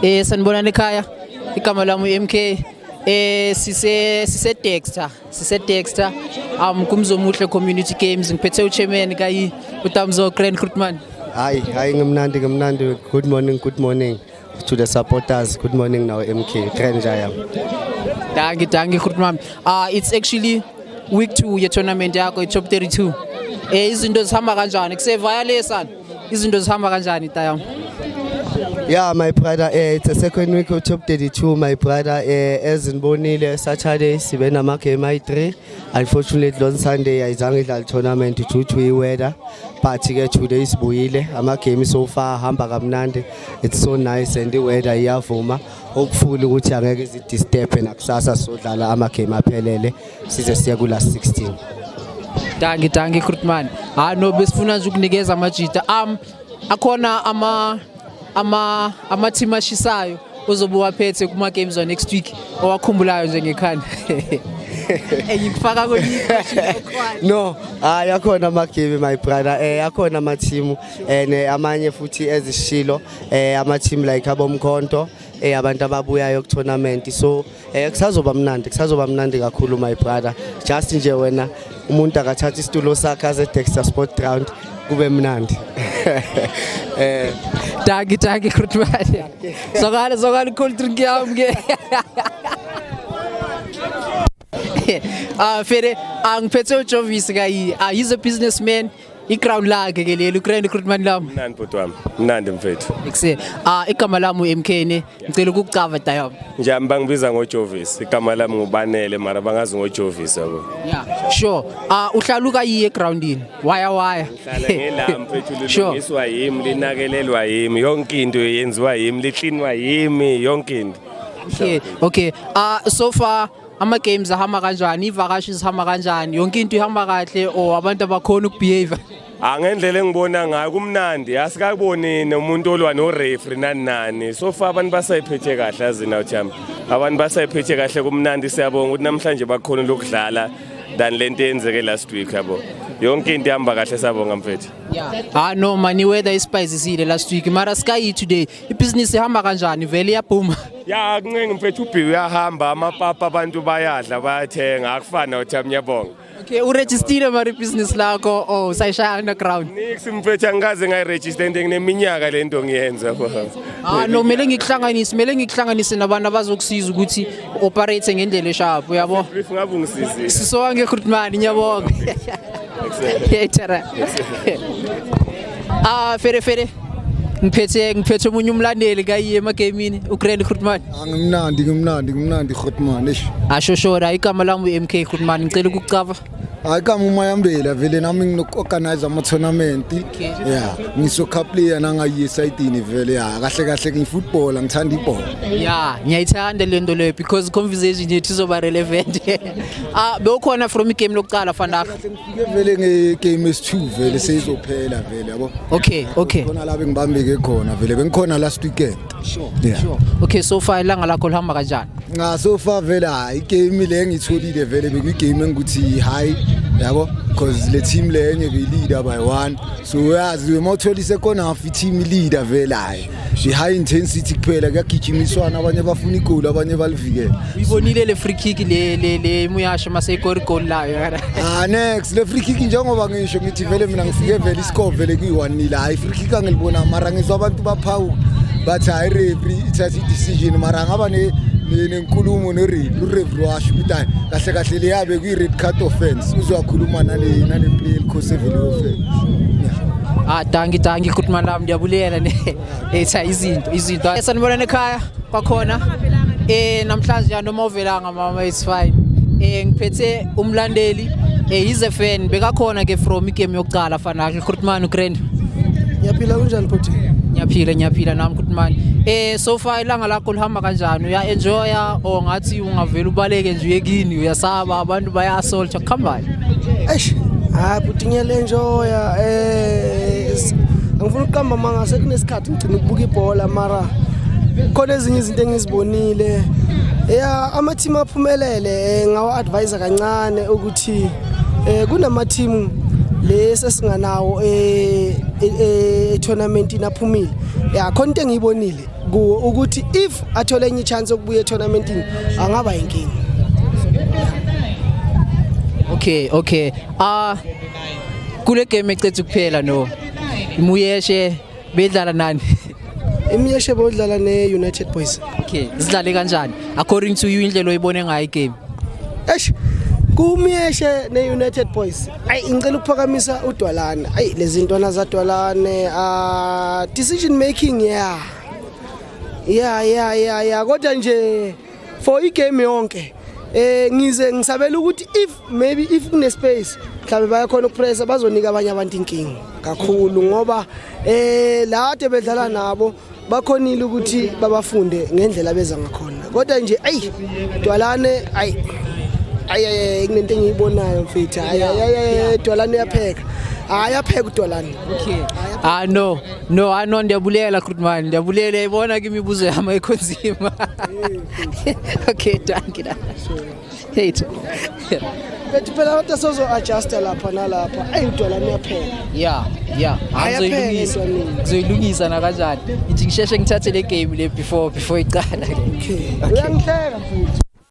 Sanibonani ekhaya. Igama lami MK. Sise Dexter. Kumzomuhle Community Games ngiphethe uchairman kayi uTamzo Grand Recruitment. Hayi ngimnandi. Good morning to the supporters. Good morning now MK. Trenjaya. Danke Recruitment. It's actually week 2 ye tournament yakho top 32. Izinto zihamba kanjani? Kuseva yalesana. Izinto zihamba kanjani tayam? Yeah, my brother, it's the second week of top 32, my brother. As in Bonile, Saturday, Sibena Make my 3. Unfortunately, on Sunday, I didn't tournament due to weather. But today is Buile. I'm came so far, Hambagamnande. It's so nice and the weather here for me. Hopefully, we can get this step and access so that I'm came up Pelele. Since the 16. Danke Krutman. No besifuna nje ukunikeza amajita. Akhona ama team ashisayo ozobuwa phethe kuma games on next week owakhumbulayo nje ngekhanda. Ngikufaka No, yakhona ama game my brother. Yakhona ama team amanye futhi ezishilo ama team like abomkhonto abantu ababuyayo ku tournament. So kusazoba mnandi kakhulu my brother. Just nje wena umuntu akathatha isitulo sakhe aze Dexter Sport Ground kube mnandi. Danke Krutman. Sogar cold drink yami ke. Fere ngiphethe uJovis kayi. He's a businessman. Iground lakhe ke lelo Grand Recruitment lami. Mnandi bhuti wami. Mnandi mfethu. Ekuse igama lami MK ne ngicela ukukucava tayam. Njami bangibiza ngoJovis. Igama lami ngubanele mara bangazi ngoJovis yabo. Yeah, sure. Uhlaluka yiye groundini. Waya. Ngihlala ngela mfethu lilungiswa yimi, linakelelwa yimi, yonke into yenziwa yimi, licleanwa yimi, yonke into. Okay. So far ama games ahamba kanjani? Ivakashi zihamba kanjani? Yonke into ihamba kahle or abantu abakhona ukubehave? Ngendlela engibona ngayo kumnandi. Asikaboni nomuntu olwa no referee nani. So far abantu basayiphethe kahle azina uthami. Abantu basayiphethe kahle kumnandi siyabonga ukuthi namhlanje bakhona lokudlala than lento yenzeke last week yabo. Yonke into ihamba kahle sabonga mfethu. Yeah. No man, weather is spicy last week. Mara sky today. Ibusiness ihamba kanjani? Vele yaphuma. Ya kunenge mfethu ubhiwi uyahamba amapapa abantu bayadla bayathenga akufana uthami yabonga. Okay, uregister mari business lakho sayishaya underground. Nix mfethu angikaze ngayiregister ngineminyaka lento ngiyenza baba. No mele ngikuhlanganise nabantu abazokusiza ukuthi operate ngendlela eshapho yabo. Brief ngabe ungisizile. Sisonke Recruitment ngiyabonga. Fere. Ngiphethe umunye umlandeli kayi emagamini uGrand Recruitment. Ngimnandi Recruitment eish. Shoshora igama lami MK Recruitment ngicela ukukucava. Kama umayambela vele nami nginoorganize ama tournament. Yeah, ngiso cup player nangayi side vele ya kahle ngifootball ngithanda ibhola. Yeah, ngiyayithanda lento leyo because conversation yethu izoba relevant. Bewukhona from igame lokuqala fanda. Ngifike vele ngegame S2 vele seyizophela vele yabo. Okay. Khona la bengibambeke khona vele bengikhona last weekend. Sure. Okay, so far ilanga lakho lihamba kanjani? So far vele igame le ngitholile vele bekuyigame engukuthi high yabo because le team lenye be leader by 1 so yazi wemawutholi second half I team leader vele hayi the high intensity kuphela kuyagijimiswana abanye bafuna igoli abanye balivikela uyibonile le free kick le muyasho maseyikora igoli layo next le free kick njengoba ngisho ngithi vele mina ngifike vele iscore vele kuyi1-0 hayi free kick angilibona mara ngizwa abantu baphawu bathi hayi referee ithatha decision mara ngaba nenkulumo no-referee washo ukuthi kahle le yabe kuyi-red card offense uzokhuluma nale play elikhosevele offense. Danke Recruitment lami ndiyabulela etha izinto sanibonana ekhaya kwakhona namhlanje noma uvelanga mama it's fine. Ngiphethe umlandeli he's a fan bekakhona ke from igame yokuqala fana Recruitment uGrand. Ngiyaphila kunjani bhuti? Ngiyaphila nami Recruitment. So far ilanga lakho lihamba kanjani? Uya enjoya or ngathi ungavela ubaleke nje uyekini uyasaba abantu baya assault khamba? Bhuti ngiyalenjoya ngifuna ukuqamba mangase kunesikhathi ngicina ukubuka ibhola mara khona ezinye izinto engizibonile ama team aphumelele ngawa advisor kancane ukuthi kunama team lesi singanawo tournament inaphumile khona into engiyibonile kuwo ukuthi if athola enye chance yokubuya etournamentini angaba inkingi. Okay. Kule game ecethe kuphela no. Imuyeshe bedlala nani? Imiyeshe bodlala ne-United Boys. Okay, sidlale kanjani? According to you indlela oyibone ngayo igame. Kumiyeshe ne-United Boys. Ngicela ukuphakamisa uDwalane. Lezi ntwana zaDwalane decision making yeah. Kodwa nje for igame yonke ngize ngisabela ukuthi if kune space mhlawumbe bayakhona ukupressa bazonika abanye abantu inkingi kakhulu ngoba la ade bedlala nabo bakhonile ukuthi babafunde ngendlela beza ngakhona kodwa nje Dwalane kunento engiyibonayo mfethu Dwalane yapheka ayapheka uDwalane. Okay. No, ndiyabulela Krutman, ndiyabulela ibona kimibuzo yami ekhonzima. Okay, danke. Hey. Bethi phela abantu sozo adjust lapha nalapha. uDwalane yapheka. Yeah. Ngizoyilungisa na kanjani? Ngithi ngisheshe ngithathe le game le before iqala. Okay. Uyangihleka mfethu.